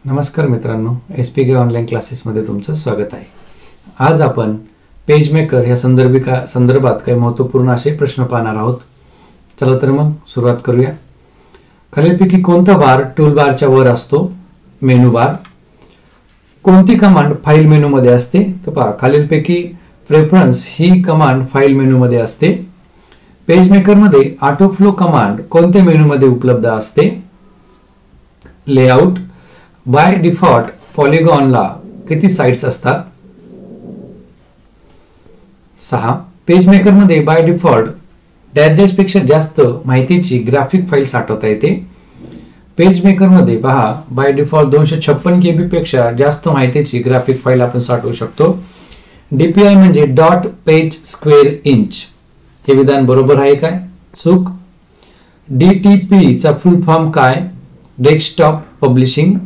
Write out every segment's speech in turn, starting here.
नमस्कार मित्रांनो, SPK online क्लासेसमध्ये तुमचं स्वागत आहे. आज आपण पेज मेकर या संदर्भात काही महत्त्वपूर्ण असे प्रश्न पाहणार आहोत. चला तर मग सुरुवात करूया. खालीलपैकी कोणता बार टूल बारच्या वर असतो? मेनू बार. कोणती कमांड फाईल मेनूमध्ये असते? तर पहा, खालीलपैकी प्रेफरन्स ही कमांड फाईल मेनूमध्ये असते. पेज मेकरमध्ये ऑटो फ्लो कमांड कोणत्या मेनूमध्ये उपलब्ध असते? लेआउट. बाय डिफॉल्ट पॉलिगॉनला किती साइट्स असतात? 6. पेज मेकरमध्ये बाय डिफॉल्ट डॅश पेक्षा जास्त माहितीची ग्राफिक फाईल साठवता येते. पेज मेकरमध्ये पहा, बाय डिफॉल्ट 256 KB पेक्षा जास्त माहितीची ग्राफिक फाईल आपण साठवू शकतो. DPI म्हणजे डॉट पेज स्क्वेअर इंच. हे विधान बरोबर आहे काय? चूक. DTP चा फुल फॉर्म काय? Desktop publishing.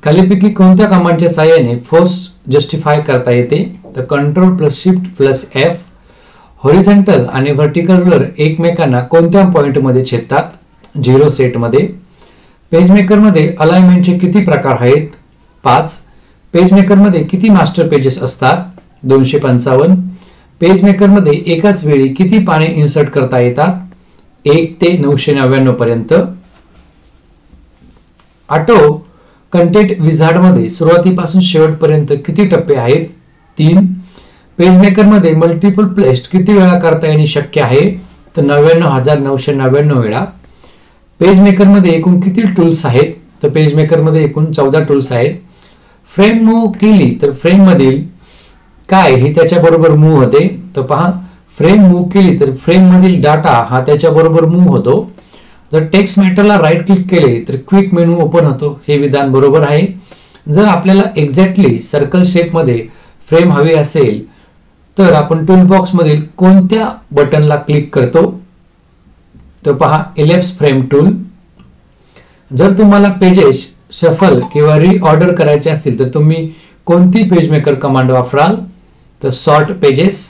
खालीलपैकी कोणत्या कमांडच्या सहाय्याने फोर्स जस्टिफाय करता येते? तर Ctrl+Shift+F. हॉरिझॉन्टल आणि व्हर्टिकल रुलर एकमेकांना कोणत्या पॉइंटमध्ये छेदतात? 0 सेटमध्ये. पेज मेकरमध्ये अलाइनमेंटचे किती प्रकार आहेत? 5. पेज मेकरमध्ये किती मास्टर पेजेस असतात? 255. पेज मेकरमध्ये एकाच वेळी किती पाने इन्सर्ट करता येतात? 1 ते 999 पर्यंत. ऑटो कंटेंट विझार्ड मध्ये सुरुवातीपासून शेवटपर्यंत किती टप्पे आहेत? 3. पेज मेकर मध्ये मल्टिपल पेस्ट किती वेळा करता येणे शक्य आहे? तर 99,999 वेळा. पेज मेकर मध्ये एकूण किती टूल्स आहेत? तर पेज मेकर मध्ये एकूण 14 टूल्स आहेत. फ्रेम मूव्ह केली तर फ्रेम मधील काय हे त्याच्या बरोबर मूव्ह होते? तर पहा, फ्रेम मूव्ह केली तर फ्रेम मधील डाटा हा त्याच्या बरोबर मूव्ह होतो. जर टेक्स्ट मॅटरला राईट क्लिक केले तर क्विक मेनू ओपन होतो. हे विधान बरोबर आहे. जर आपल्याला एक्झॅक्टली सर्कल शेप मध्ये फ्रेम हवी असेल तर आपण टूल बॉक्स मधील कोणत्या बटनला क्लिक करतो? तर पहा, इलिप्स फ्रेम टूल. जर तुम्हाला पेजेस शफल किंवा रिऑर्डर करायचे असतील तर तुम्ही कोणती पेज मेकर कमांड वापराल? तर सॉर्ट पेजेस.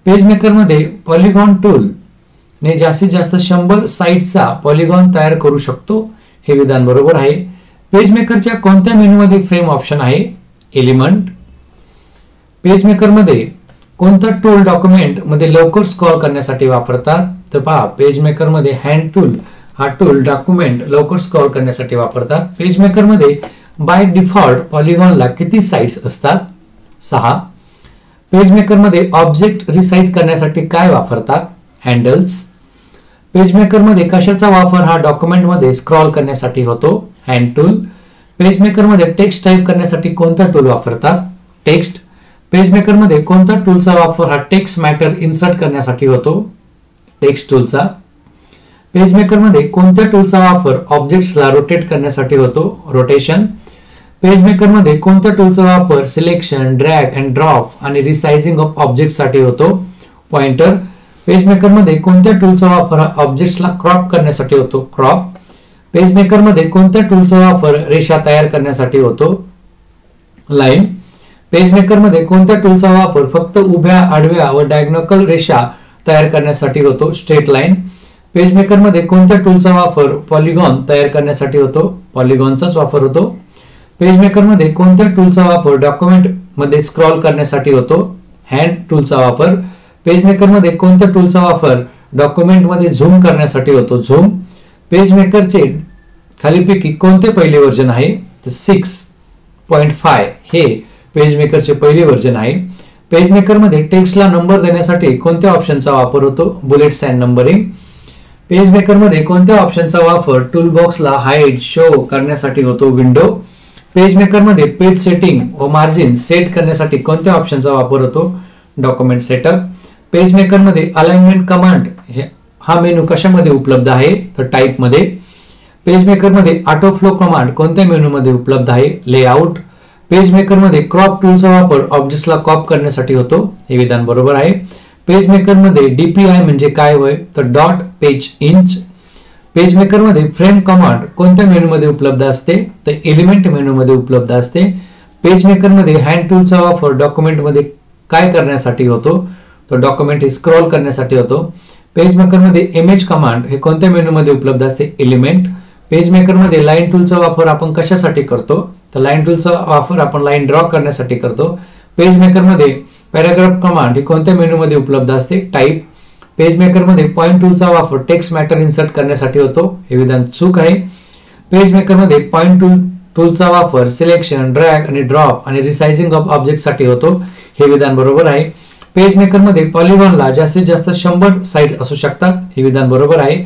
पेज मेकर मध्ये पॉलिगॉन टूल ने जास्तीत जास्त 100 साइट्सचा पॉलिगॉन तयार करू शकतो. हे विधान बरोबर आहे. पेज मेकरच्या कोणत्या मेनूमध्ये फ्रेम ऑप्शन आहे? एलिमेंट. पेज मेकर मध्ये कोणता टूल डॉक्युमेंट मध्ये लवकर स्क्रॉल करण्यासाठी वापरतात? तर पहा, पेज मेकर मध्ये हँड टूल हा टूल डॉक्युमेंट लवकर स्क्रॉल करण्यासाठी वापरतात. पेज मेकर मध्ये बाय डिफॉल्ट पॉलिगॉनला किती साइट्स असतात? 6. पेज मेकर मध्ये ऑब्जेक्ट रिसाइज करण्यासाठी काय वापरतात? हँडल्स. पेज मेकर मध्ये कशाचा वापर हा डॉक्युमेंट मध्ये स्क्रॉल करण्यासाठी होतो? Hand tool. पेज मेकर मध्ये टेक्स्ट टाइप करण्यासाठी कोणता टूल वापरतात? टेक्स्ट. पेज मेकर मध्ये कोणत्या टूलचा वापर हा टेक्स्ट मॅटर इन्सर्ट करण्यासाठी होतो? टेक्स्ट टूलचा. पेज मेकर मध्ये कोणत्या टूलचा वापर ऑब्जेक्ट्सला रोटेट करण्यासाठी होतो? रोटेशन. पेज मेकर मध्ये कोणत्या टूलचा वापर सिलेक्शन, ड्रॅग अँड ड्रॉप आणि रिसाइजिंग ऑफ ऑब्जेक्ट साठी होतो? पॉइंटर. पेज मेकर मध्ये कोणत्या टूलचा वापर ऑब्जेक्ट्सला क्रॉप करण्यासाठी होतो? क्रॉप. पेज मेकर मध्ये कोणत्या टूलचा वापर रेषा तयार करण्यासाठी होतो? लाईन. पेज मेकर मध्ये कोणत्या टूलचा वापर फक्त उभ्या, आडव्या व डायगोनल रेषा तयार करण्यासाठी होतो? Straight line. पेज मेकर मध्ये कोणत्या टूलचा वापर पॉलिगॉन तयार करण्यासाठी होतो? पॉलिगॉनचाच वापर होतो. पेज मेकर मध्ये कोणत्या टूलचा वापर डॉक्युमेंट मध्ये स्क्रॉल करण्यासाठी होतो? हँड टूलचा वापर. पेज मेकर मध्ये कोणत्या टूलचा वापर डॉक्युमेंट मध्ये झूम करण्यासाठी होतो? झूम. पेज मेकरचे खालीपैकी कोणते पहिले व्हर्जन आहे? 6.5 हे पेज मेकरचे पहिले व्हर्जन आहे. पेज मेकर मध्ये टेक्स्टला नंबर देण्यासाठी कोणत्या ऑप्शनचा वापर होतो? Bullets and numbering. Page maker मध्ये कोणत्या ऑप्शनचा वापर टूल बॉक्सला हाईड, शो करण्यासाठी होतो? विंडो. पेज मेकर मध्ये पेज सेटिंग व मार्जिन सेट करण्यासाठी कोणत्या ऑप्शनचा वापर होतो? Document setup. पेज मेकर मध्ये अलाइनमेंट कमांड हा मेनू कशामध्ये उपलब्ध आहे? तर टाइप मध्ये. पेज मेकर मध्ये ऑटो फ्लो कमांड कोणत्या मेनू मध्ये उपलब्ध आहे? लेआउट. पेज मेकर मध्ये क्रॉप टूलचा वापर ऑब्जेक्ट्सला क्रॉप करण्यासाठी होतो. हे विधान बरोबर आहे. पेज मेकर मध्ये DPI म्हणजे काय होय? तर dot page inch. Page maker मध्ये फ्रेम कमांड कोणत्या मेनू मध्ये उपलब्ध असते? तर एलिमेंट मेनू मध्ये उपलब्ध असते. पेज मेकर मध्ये हँड टूलचा वापर डॉक्युमेंट मध्ये काय करण्यासाठी होतो? तो डॉक्युमेंट स्क्रॉल करण्यासाठी होतो. पेज मेकर मध्ये इमेज कमांड हे कोणत्या मेनू मध्ये उपलब्ध असते? एलिमेंट. पेज मेकर मध्ये लाईन टूलचा वापर आपण कशासाठी करतो, तर लाईन टूलचा वापर आपण लाईन ड्रॉ करण्यासाठी करतो. पेज मेकर मध्ये पॅराग्राफ कमांड ही कोणत्या मेनू मध्ये उपलब्ध असते, टाइप. पेज मेकर मध्ये पॉइंट टूलचा वापर टेक्स्ट मॅटर इन्सर्ट करण्यासाठी होतो, हे विधान चूक आहे. पेज मेकर मध्ये पॉइंट टूलचा वापर सिलेक्शन, ड्रॅग आणि ड्रॉप आणि रिसाइजिंग ऑफ ऑब्जेक्ट साठी होतो, हे विधान बरोबर आहे. पेज मेकर मध्ये पॉलिगॉनला जास्तीत जास्त 100 साइट असू शकतात, हे विधान बरोबर आहे.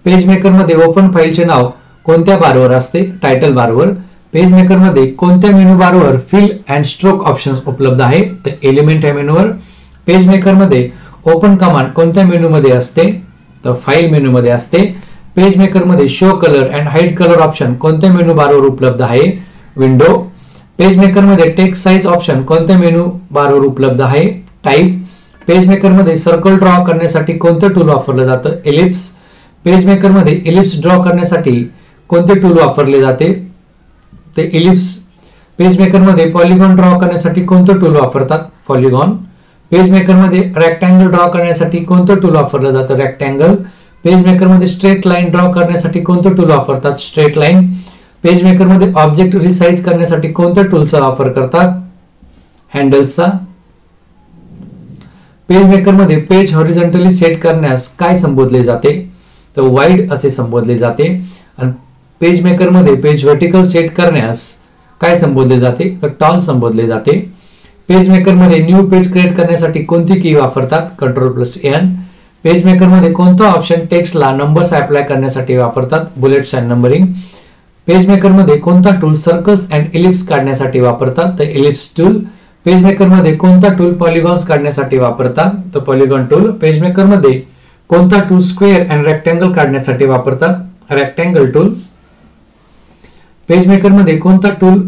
पेज मेकर मध्ये ओपन फाईलचे नाव कोणत्या बारवर असते, टायटल बारवर. पेज मेकर मध्ये कोणत्या मेनू बारवर फिल अँड स्ट्रोक ऑप्शन्स उपलब्ध आहे, तर एलिमेंट या मेनूवर. पेज मेकर मध्ये ओपन कमांड कोणत्या मेनू मध्ये असते, तर फाईल मेनू मध्ये असते. पेज मेकर मध्ये show colour and hide colour option कोणत्या मेनू बारवर उपलब्ध आहे, विंडो. पेज मेकर मध्ये टेक्स्ट साइज ऑप्शन कोणत्या मेनू बारवर उपलब्ध आहे, टाइप. पेज मेकर मध्ये सर्कल ड्रॉ करण्यासाठी कोणतं टूल वापरलं जातं, एलिप्स. पेज मेकर मध्ये एलिप्स ड्रॉ करण्यासाठी कोणते टूल वापरले जाते, ते एलिप्स. पेज मेकर मध्ये पॉलिगॉन ड्रॉ करण्यासाठी कोणतं टूल वापरतात, पॉलिगॉन. पेज मेकर मध्ये रेक्टँगल ड्रॉ करण्यासाठी कोणतं टूल वापरलं जातं, रेक्टँगल. पेज मेकर मध्ये स्ट्रेट लाईन ड्रॉ करण्यासाठी कोणतं टूल वापरतात, स्ट्रेट लाईन. पेज मेकर मध्ये ऑब्जेक्ट रिसाइज करण्यासाठी कोणत्या टूलचा वापर करतात, हँडल्सचा. पेज मेकर मध्ये पेज हॉरिझॉन्टली सेट करण्यास काय संबोधले जाते, तर वाइड असे संबोधले जाते. आणि पेज मेकर मध्ये पेज व्हर्टिकल सेट करण्यास काय संबोधले जाते, तर टॉल संबोधले जाते. पेज मेकर मध्ये न्यू पेज क्रिएट करण्यासाठी कोणती की वापरतात, Ctrl+N. पेज मेकर मध्ये कोणता ऑप्शन टेक्स्टला नंबर्स अप्लाय करण्यासाठी वापरतात, bullets and numbering. Page maker मध्ये कोणता टूल सर्कल्स अँड इलिप्स काढण्यासाठी वापरतात, तर इलिप्स टूल. पेज मेकर मध्ये कोणता टूल पॉलिगॉन्स काढण्यासाठी वापरतात, तर पॉलिगॉन टूल. पेज मेकर मध्ये कोणता टूल स्क्वेअर अँड रेक्टँगल काढण्यासाठी वापरतात, रेक्टँगल टूल. पेज मेकर मध्ये कोणता टूल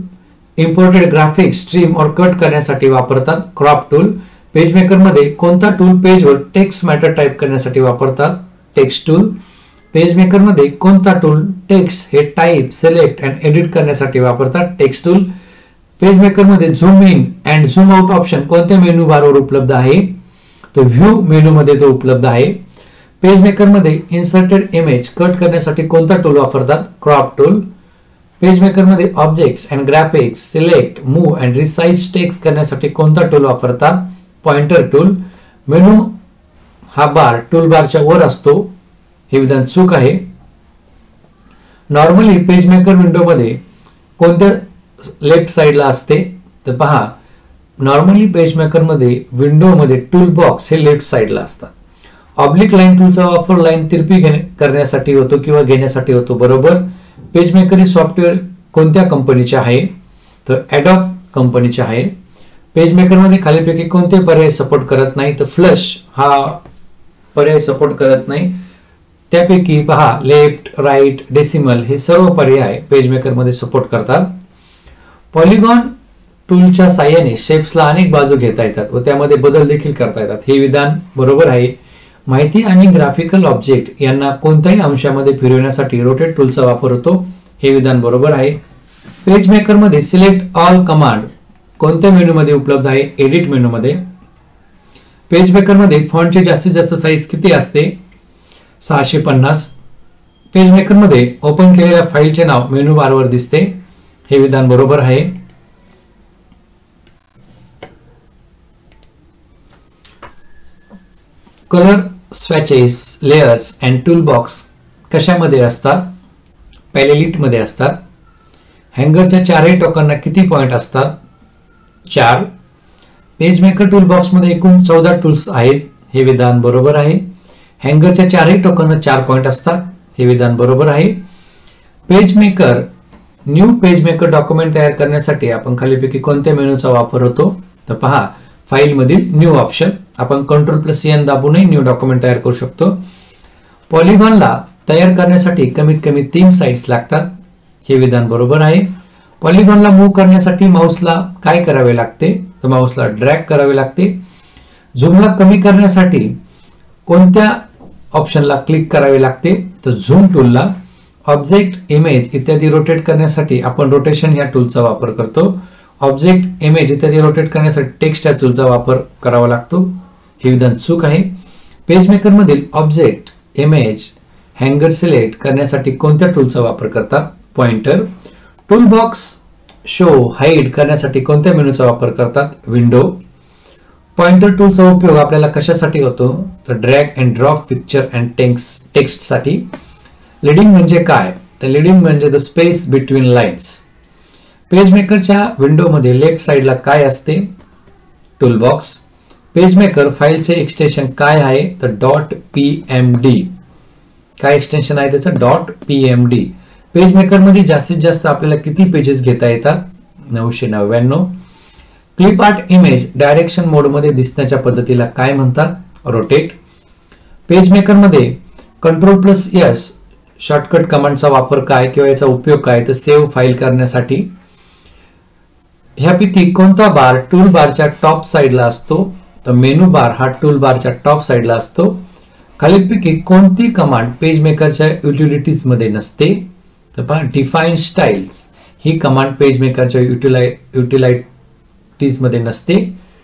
इम्पोर्टेड ग्राफिक्स स्ट्रीम और कट करण्यासाठी वापरतात, क्रॉप टूल. पेज मेकर मध्ये कोणता टूल पेजवर टेक्स्ट मॅटर टाइप करण्यासाठी वापरतात, टेक्स्ट टूल. पेज मेकर मध्ये कोणता टूल टेक्स्ट हे टाइप, सिलेक्ट अँड एडिट करण्यासाठी वापरतात, टेक्स्ट टूल. पेज मेकर मध्ये zoom in and zoom out option कोणत्या मेनू बारवर उपलब्ध आहे, तो व्ह्यू मेनू मध्ये तो उपलब्ध आहे. पेज मेकर मध्ये इन्सर्टेड इमेज कट करण्यासाठी कोणता टूल वापरतात, क्रॉप टूल. पेज मेकर मध्ये objects and graphics select, move and resize text करण्यासाठी कोणता टूल वापरतात, पॉइंटर टूल. मेनू हा बार टूल बारच्या वर असतो, हे विधान चूक आहे. नॉर्मली पेज मेकर विंडो मध्ये कोणत्या लेफ्ट साइडला असते, तर पहा नॉर्मली पेज मेकर मध्ये विंडो मध्ये टूल बॉक्स हे लेफ्ट साइडला असतात. ऑब्लिक लाईन टूलचा वापर लाईन तिरपी करण्यासाठी होतो किंवा घेण्यासाठी होतो, बरोबर. पेज मेकर हे सॉफ्टवेअर कोणत्या कंपनीचे आहे, तर ॲडॉब कंपनीचे आहे. पेज मेकर मध्ये खालीपैकी कोणते पर्याय सपोर्ट करत नाही, तर फ्लश हा पर्याय सपोर्ट करत नाही. त्यापैकी पहा लेफ्ट, राईट, डेसिमल हे सर्व पर्याय पेज मेकर मध्ये सपोर्ट करतात. पॉलिगॉन टूलच्या साहाय्याने शेप्सला अनेक बाजू घेता येतात व त्यामध्ये बदल देखील करता येतात, हे विधान बरोबर आहे. माहिती आणि ग्राफिकल ऑब्जेक्ट यांना कोणत्याही अंशामध्ये फिरवण्यासाठी रोटेट टूलचा वापर होतो, हे विधान बरोबर आहे. पेज मेकर मध्ये सिलेक्ट ऑल कमांड कोणत्या मेनू मध्ये उपलब्ध आहे, एडिट मेनू मध्ये. पेज मेकर मध्ये फॉन्टची जास्तीत जास्त साईज किती असते, 650. पेज मेकर मध्ये ओपन केलेल्या फाईलचे नाव मेनू बारवर दिसते, हे विधान बरोबर आहे. Colour swatches, layers and tool box कशामध्ये असतात, पॅलेलिट मध्ये असतात. हँगरच्या चारही टोकांना किती पॉइंट असतात, 4. पेज मेकर टूल बॉक्स मध्ये एकूण 14 टूल्स आहेत, हे विधान बरोबर आहे. हँगरच्या चारही टोकांना 4 पॉइंट असतात, हे विधान बरोबर आहे. Page maker new page maker document तयार करण्यासाठी आपण खालीपैकी कोणत्या मेनूचा वापर होतो, तर पहा फाईल मधील न्यू ऑप्शन. आपण Ctrl+N दाबूनही न्यू डॉक्युमेंट तयार करू शकतो. पॉलिगॉनला तयार करण्यासाठी कमीत कमी 3 साइड्स लागतात, हे विधान बरोबर आहे. पॉलिगॉनला मूव्ह करण्यासाठी माउसला काय करावे लागते, तर माउसला ड्रॅग करावे लागते. झूमला कमी करण्यासाठी कोणत्या ऑप्शनला क्लिक करावे लागते, तर झूम टूलला. ऑब्जेक्ट, इमेज इत्यादी रोटेट करण्यासाठी आपण रोटेशन या टूलचा वापर करतो. ऑब्जेक्ट, इमेज इत्यादी रोटेट करण्यासाठी टेक्स्ट या टूलचा वापर करावा लागतो, हे विधान चूक आहे. पेज मेकर मधील ऑब्जेक्ट, इमेज हँगर सिलेक्ट करण्यासाठी कोणत्या टूलचा वापर करतात? Pointer. Tool box show hide करण्यासाठी कोणत्या मेनूचा वापर करतात? विंडो. पॉइंटर टूलचा उपयोग आपल्याला कशासाठी होतो? तर drag and drop picture and text साठी. लीडिंग म्हणजे काय? तर लीडिंग म्हणजे the space between lines. Page मेकरच्या विंडोमध्ये लेफ्ट साइडला काय असते? Tool box. पेज मेकर फाईलचे एक्सटेन्शन काय आहे? तर .pmd. काय एक्सटेन्शन आहे त्याचं? .pmd. पेज मेकर मध्ये जास्तीत जास्त आपल्याला किती पेजेस घेता येतात? 999. क्लिप आर्ट इमेज डायरेक्शन मोड मध्ये दिसण्याच्या पद्धतीला काय म्हणतात? रोटेट. पेज मेकर मध्ये Ctrl+S शॉर्टकट कमांडचा वापर काय किंवा याचा उपयोग काय? तर सेव्ह फाईल करण्यासाठी. ह्यापैकी कोणता बार टूल बारच्या टॉप साइडला असतो? तर मेनू बार हा टूल बारच्या टॉप साइडला असतो. खालीलपैकी कोणती कमांड पेज मेकरच्या युटिलिटीज मध्ये नसते? तर पहा, डिफाइन स्टाईल्स ही कमांड पेज मेकरच्या युटिलिटीज मध्ये नसते.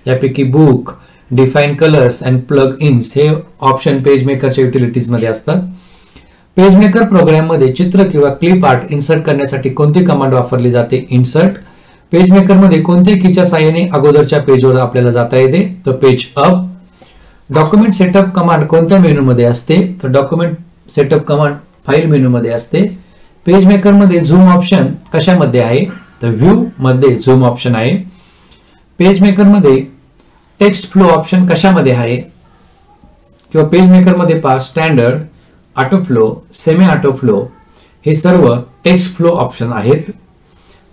यापैकी book, define colours and plug ins हे ऑप्शन पेज मेकरच्या युटिलिटीज मध्ये असतात. पेज मेकर प्रोग्राम मध्ये चित्र किंवा क्लिप आर्ट इन्सर्ट करण्यासाठी कोणती कमांड वापरली जाते? इन्सर्ट. पेज मेकर मध्ये कोणत्या कीच्या साहाय्याने अगोदरच्या पेजवर आपल्याला जाता येते? तर page up. Document setup command कोणत्या मेनू मध्ये असते? तर document setup command file menu मध्ये असते. पेज मेकर मध्ये झूम ऑप्शन कशामध्ये आहे? तर व्ह्यू मध्ये झूम ऑप्शन आहे. पेज मेकर मध्ये टेक्स्ट फ्लो ऑप्शन कशामध्ये आहे? किंवा पेज मेकर मध्ये पहा, standard, auto flow, semi auto flow हे सर्व टेक्स्ट फ्लो ऑप्शन आहेत.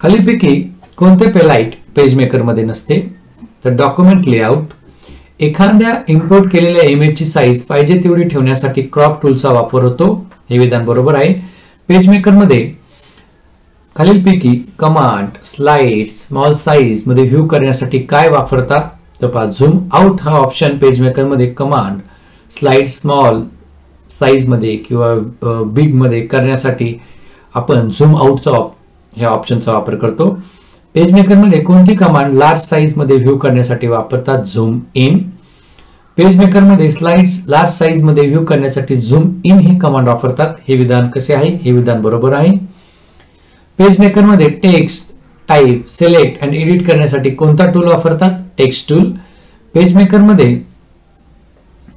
खालीलपैकी कोणते पेलाइट पेज मेकर मध्ये नसते? तर डॉक्युमेंट लेआउट. एखाद्या इम्पोर्ट केलेल्या इमेजची साईज पाहिजे तेवढी ठेवण्यासाठी क्रॉप टूलचा वापर होतो. हे विधान बरोबर आहे. पेज मेकर मध्ये खालीलपैकी कमांड स्लाइड स्मॉल साईज मध्ये व्ह्यू करण्यासाठी काय वापरतात? तर पहा, झूम आउट हा ऑप्शन पेज मेकर मध्ये कमांड स्लाइड स्मॉल साईज मध्ये किंवा बिग मध्ये करण्यासाठी आपण झूम आउटचा ह्या ऑप्शनचा वापर करतो. पेज मेकर मध्ये कोणती कमांड लार्ज साईज मध्ये व्ह्यू करण्यासाठी वापरतात? Zoom in. पेज मेकर मध्ये स्लाइड्स लार्ज साईज मध्ये व्ह्यू करण्यासाठी झूम इन ही कमांड वापरतात. हे विधान कसे आहे? हे विधान बरोबर आहे. पेज मेकर मध्ये text type select and edit करण्यासाठी कोणता टूल वापरतात? Text tool. पेज मेकर मध्ये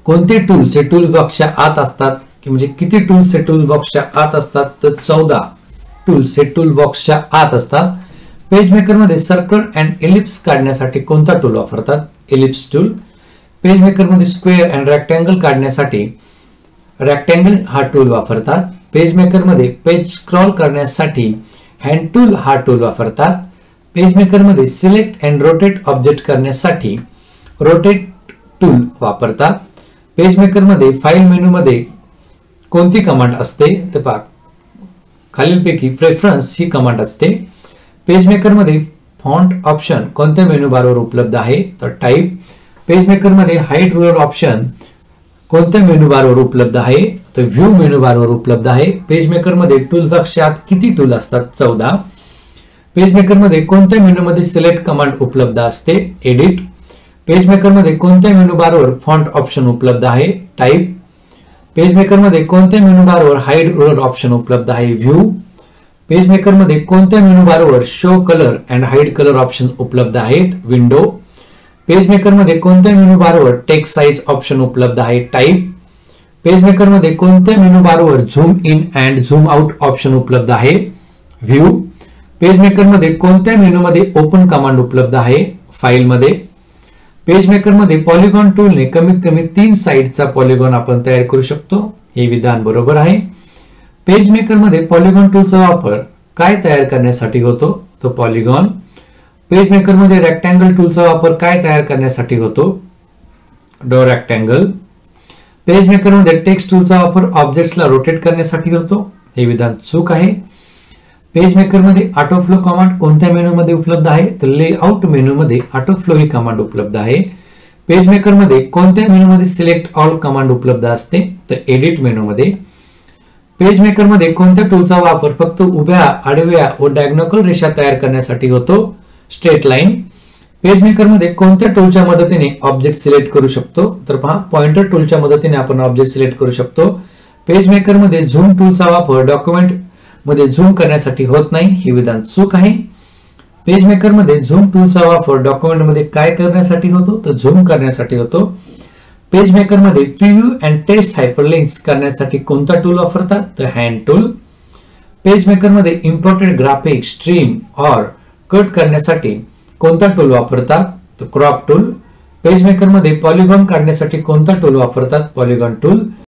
कोणते टूल्स हे टूल बॉक्सच्या आत असतात? म्हणजे किती टूल्स हे टूल बॉक्सच्या आत असतात? तर 14 टूल्स हे टूल बॉक्सच्या आत असतात. पेज मेकर मध्ये सर्कल अँड एलिप्स काढण्यासाठी कोणता टूल वापरतात? Ellipse tool. पेज मेकर मध्ये स्क्वेअर अँड रेक्टँगल काढण्यासाठी रेक्टँगल हा टूल वापरतात. पेज मेकर मध्ये पेज स्क्रॉल करण्यासाठी हँड टूल हा टूल वापरतात. पेज मेकर मध्ये सिलेक्ट अँड रोटेट ऑब्जेक्ट करण्यासाठी रोटेट टूल वापरतात. पेज मेकर मध्ये फाईल मेनू मध्ये कोणती कमांड असते? तर पहा, खालीलपैकी प्रेफरन्स ही कमांड असते. पेज मेकर मध्ये फॉन्ट ऑप्शन कोणत्या मेनू बारवर उपलब्ध आहे? तर टाइप. पेज मेकर मध्ये हाईड रूलर ऑप्शन कोणत्या मेनू बारवर उपलब्ध आहे? तर व्ह्यू मेनू बारवर उपलब्ध आहे. पेज मेकर मध्ये टूल बॉक्सच्या आत किती टूल असतात? 14. पेज मेकर मध्ये कोणत्या मेनू मध्ये सिलेक्ट कमांड उपलब्ध असते? एडिट. पेज मेकर मध्ये कोणत्या मेनू बारवर फॉन्ट ऑप्शन उपलब्ध आहे? टाइप. पेज मेकर मध्ये कोणत्या मेनू बारवर हाईड रूलर ऑप्शन उपलब्ध आहे? व्ह्यू. पेज मेकर मध्ये कोणत्या मेनू बारवर show colour and hide colour option उपलब्ध आहेत? विंडो. पेज मेकर मध्ये कोणत्या मेनू बारवर टेक्स्ट साइज ऑप्शन उपलब्ध आहे? टाइप. पेज मेकर मध्ये कोणत्या मेनू बारवर zoom in and zoom out option उपलब्ध आहे? व्ह्यू. पेज मेकर मध्ये कोणत्या मेनू मध्ये ओपन कमांड उपलब्ध आहे? फाईल मध्ये. पेज मेकर मध्ये पॉलिगॉन टूलने कमीत कमी 3 साइडचा पॉलिगॉन आपण तयार करू शकतो. हे विधान बरोबर आहे. पेज मेकर मध्ये पॉलिगॉन टूलचा वापर काय तयार करण्यासाठी होतो? तो पॉलिगॉन. पेज मेकर मध्ये रेक्टँगल टूलचा वापर काय तयार करण्यासाठी होतो? डो रेक्टँगल. पेज मेकर मध्ये टेक्स्ट टूलचा वापर ऑब्जेक्ट्सला रोटेट करण्यासाठी होतो. हे विधान चूक आहे. पेज मेकर मध्ये ऑटो फ्लो कमांड कोणत्या मेनू मध्ये उपलब्ध आहे? तर लेआउट मेनू मध्ये ऑटो फ्लो ही कमांड उपलब्ध आहे. पेज मेकर मध्ये कोणत्या मेनू मध्ये सिलेक्ट ऑल कमांड उपलब्ध असते? तर एडिट मेनू मध्ये. पेज मेकर मध्ये कोणत्या टूलचा वापर फक्त उभ्या, आडव्या व डायगोनल रेषा तयार करण्यासाठी होतो? Straight line. पेज मेकर मध्ये कोणत्या टूलच्या मदतीने ऑब्जेक्ट सिलेक्ट करू शकतो? तर पहा, पॉइंटर टूलच्या मदतीने आपण ऑब्जेक्ट सिलेक्ट करू शकतो. पेज मेकर मध्ये झूम टूलचा वापर डॉक्युमेंट मध्ये झूम करण्यासाठी होत नाही, हे विधान चूक आहे. पेज मेकर मध्ये झूम टूलचा वापर डॉक्युमेंट मध्ये काय करण्यासाठी होतो, तर झूम करण्यासाठी होतो. पेज मेकर मध्ये प्रिव्ह्यू अँड टेस्ट हायपरलिंक्स करण्यासाठी कोणता टूल वापरतात, तर हँड टूल. पेज मेकर मध्ये इम्पोर्टेड ग्राफिक स्ट्रीम और कट करण्यासाठी कोणता टूल वापरतात, तर क्रॉप टूल. पेज मेकर मध्ये पॉलिगॉन काढण्यासाठी कोणता टूल वापरतात, पॉलिगॉन टूल.